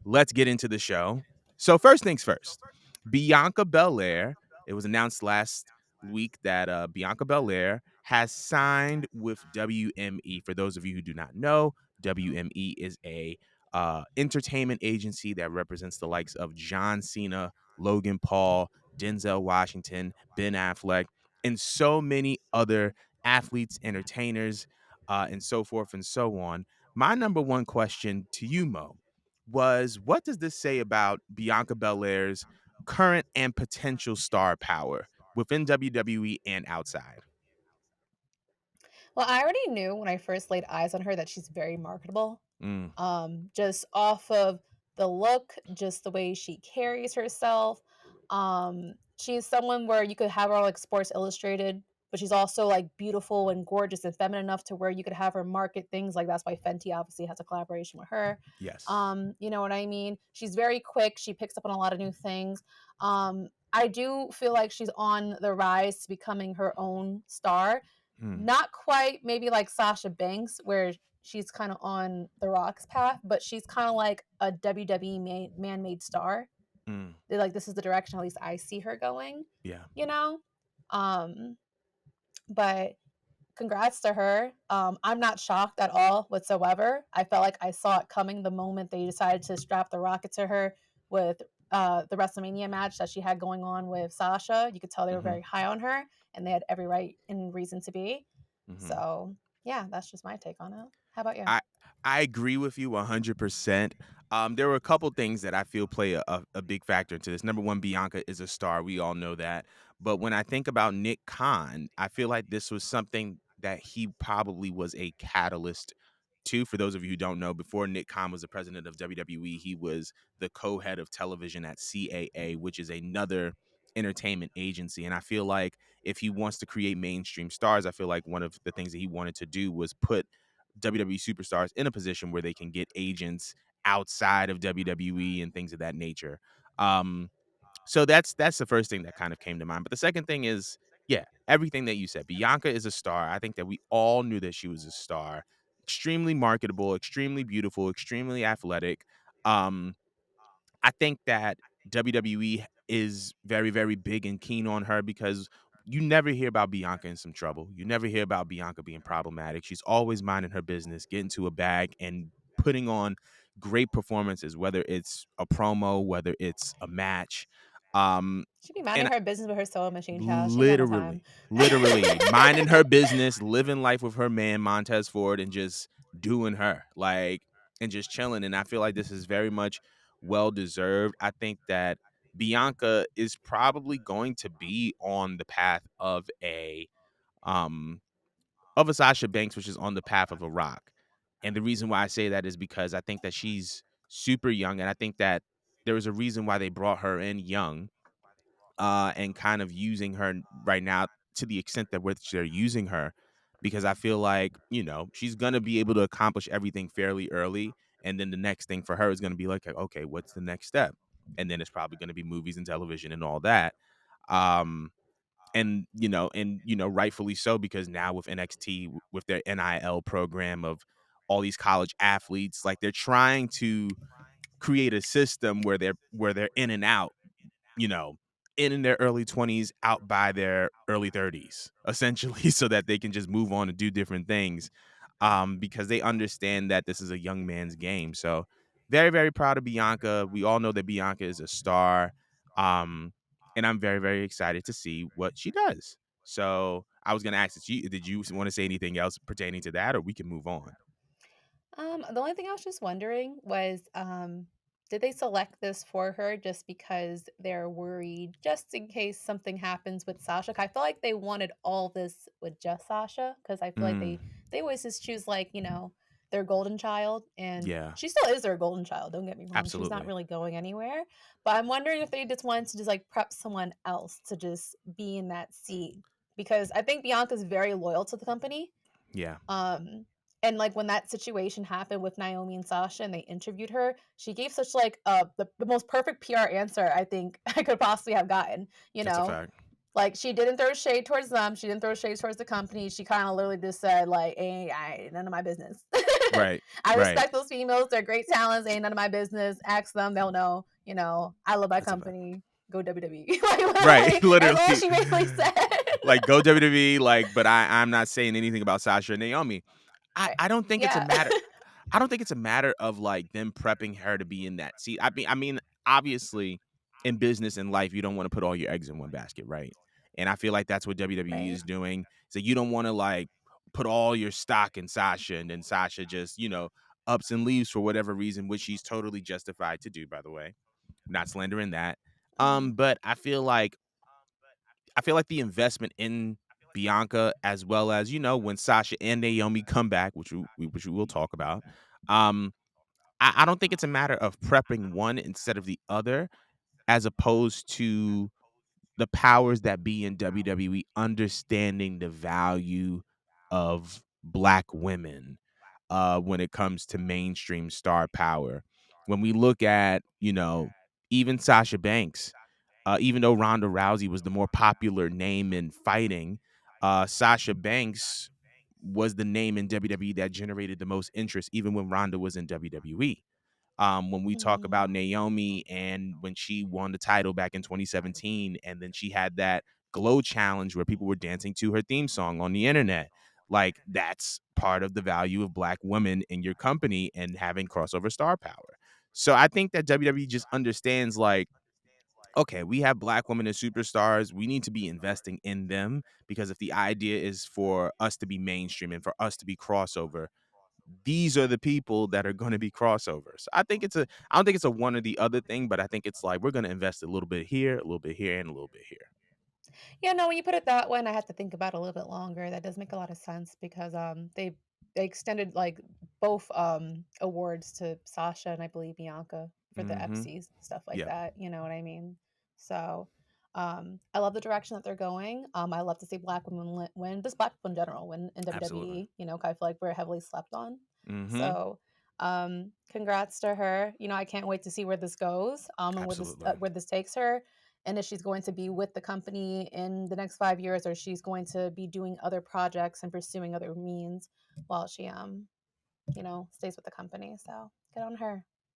let's get into the show. So first things first, Bianca Belair. It was announced last week that Bianca Belair has signed with WME. For those of you who do not know, WME is a entertainment agency that represents the likes of John Cena, Logan Paul, Denzel Washington, Ben Affleck, and so many other athletes, entertainers, and so forth and so on. My number one question to you, Mo, was what does this say about Bianca Belair's current and potential star power within WWE and outside? Well, I already knew when I first laid eyes on her that she's very marketable. Mm, Just off of the look, just the way she carries herself. She's someone where you could have her on like Sports Illustrated, but she's also like beautiful and gorgeous and feminine enough to where you could have her market things. Like that's why Fenty obviously has a collaboration with her. yes. You know what I mean? She's very quick. She picks up on a lot of new things. I do feel like she's on the rise to becoming her own star. Mm, Not quite maybe like Sasha Banks, where she's kind of on the Rock's path, but she's kind of like a WWE man-made star. mm, They're like, this is the direction at least I see her going, yeah. you know? Um, but congrats to her. I'm not shocked at all whatsoever. I felt like I saw it coming the moment they decided to strap the rocket to her with the WrestleMania match that she had going on with Sasha. You could tell they were Hmm. very high on her, and they had every right and reason to be. Hmm. So yeah, that's just my take on it. How about you? I I agree with you 100%. There were a couple things that I feel play a big factor into this. Number one, Bianca is a star. We all know that. But when I think about Nick Khan, I feel like this was something that he probably was a catalyst to. For those of you who don't know, before Nick Khan was the president of WWE, he was the co-head of television at CAA, which is another entertainment agency. And I feel like if he wants to create mainstream stars, I feel like one of the things that he wanted to do was put WWE superstars in a position where they can get agents outside of WWE and things of that nature. Um, so that's the first thing that kind of came to mind. But the second thing is, yeah, everything that you said. Bianca is a star. I think that we all knew that she was a star. Extremely marketable, extremely beautiful, extremely athletic. Um, I think that WWE is very, very big and keen on her because you never hear about Bianca in some trouble. You never hear about Bianca being problematic. She's always minding her business, getting to a bag and putting on great performances, whether it's a promo, whether it's a match. Um, She be minding and her business with her sewing machine, child. She ain't got no time. literally minding her business, living life with her man Montez Ford, and just doing her like and just chilling. And I feel like this is very much well deserved. I think that Bianca is probably going to be on the path um of a Sasha Banks, which is on the path of a Rock. And the reason why I say that is because I think that she's super young, and I think that there was a reason why they brought her in young, and kind of using her right now to the extent that which they're using her, because I feel like, she's gonna be able to accomplish everything fairly early, and then the next thing for her is gonna be like, okay, what's the next step? And then it's probably gonna be movies and television and all that. Um, rightfully so, because now with NXT, with their NIL program of all these college athletes, like they're trying to create a system where they're in and out, you know, in their early 20s, out by their early 30s, essentially, so that they can just move on and do different things, because they understand that this is a young man's game. So, very, very proud of Bianca. We all know that Bianca is a star, um, and I'm very, very excited to see what she does. So, I was going to ask, did you want to say anything else pertaining to that, or we can move on? The only thing I was just wondering was, did they select this for her just because they're worried, just in case something happens with Sasha? 'Cause I feel like they wanted all this with just Sasha, because I feel like Mm, they always just choose like their golden child, and yeah, she still is their golden child. Don't get me wrong; she's not absolutely. really going anywhere. But I'm wondering if they just wanted to just like prep someone else to just be in that seat, because I think Bianca's very loyal to the company. Yeah. um, and like when that situation happened with Naomi and Sasha and they interviewed her, she gave such like the most perfect PR answer I think I could possibly have gotten, you That's a know? fact. Like she didn't throw shade towards them, she didn't throw shade towards the company. She kind of literally just said like, "Hey, none of my business." Right. I Right. respect those females. They're great talents. Ain't none of my business. Ask them. They'll know. I love my That's a fact. company. Go WWE. Like Right. literally, that's all Literally. she basically said. Like, go WWE, like, but I'm not saying anything about Sasha and Naomi. I Right. I don't think it's a Yeah. matter I don't think it's a matter of, like, them prepping her to be in that seat. I mean, obviously, in business and life, you don't wanna put all your eggs in one basket, right? And I feel like that's what WWE Right. is doing. So you don't wanna, like, put all your stock in Sasha, and then Sasha just, ups and leaves for whatever reason, which she's totally justified to do, by the way. Not slandering that. Mhm. But I feel like the investment in Bianca, as well as, when Sasha and Naomi come back, which we will talk about. um, I don't think it's a matter of prepping one instead of the other, as opposed to the powers that be in WWE understanding the value of black women, when it comes to mainstream star power. When we look at, even Sasha Banks, even though Ronda Rousey was the more popular name in fighting, Sasha Banks was the name in WWE that generated the most interest, even when Ronda was in WWE. When we talk about Mhm. Naomi and when she won the title back in 2017, and then she had that glow challenge where people were dancing to her theme song on the internet. Like, that's part of the value of black women in your company and having crossover star power. So I think that WWE just understands, like, okay, we have black women as superstars. We need to be investing in them, because if the idea is for us to be mainstream and for us to be crossover, these are the people that are going to be crossovers. I don't think it's a one or the other thing, but I think it's like we're going to invest a little bit here, a little bit here, and a little bit here. Yeah, no, when you put it that way, and I had to think about it a little bit longer, that does make a lot of sense because they extended like both awards to Sasha and I believe Bianca for the Mm-hmm. EPSIs, stuff like Yeah, that. You know what I mean? So I love the direction that they're going. I love to see black women win, just black people in general win in absolutely. WWE. 'Cause I feel like we're heavily slept on. Mm-hmm. So congrats to her. I can't wait to see where this goes, and Absolutely. where this takes her, and if she's going to be with the company in the next 5 years, or she's going to be doing other projects and pursuing other means while she stays with the company. So good on her.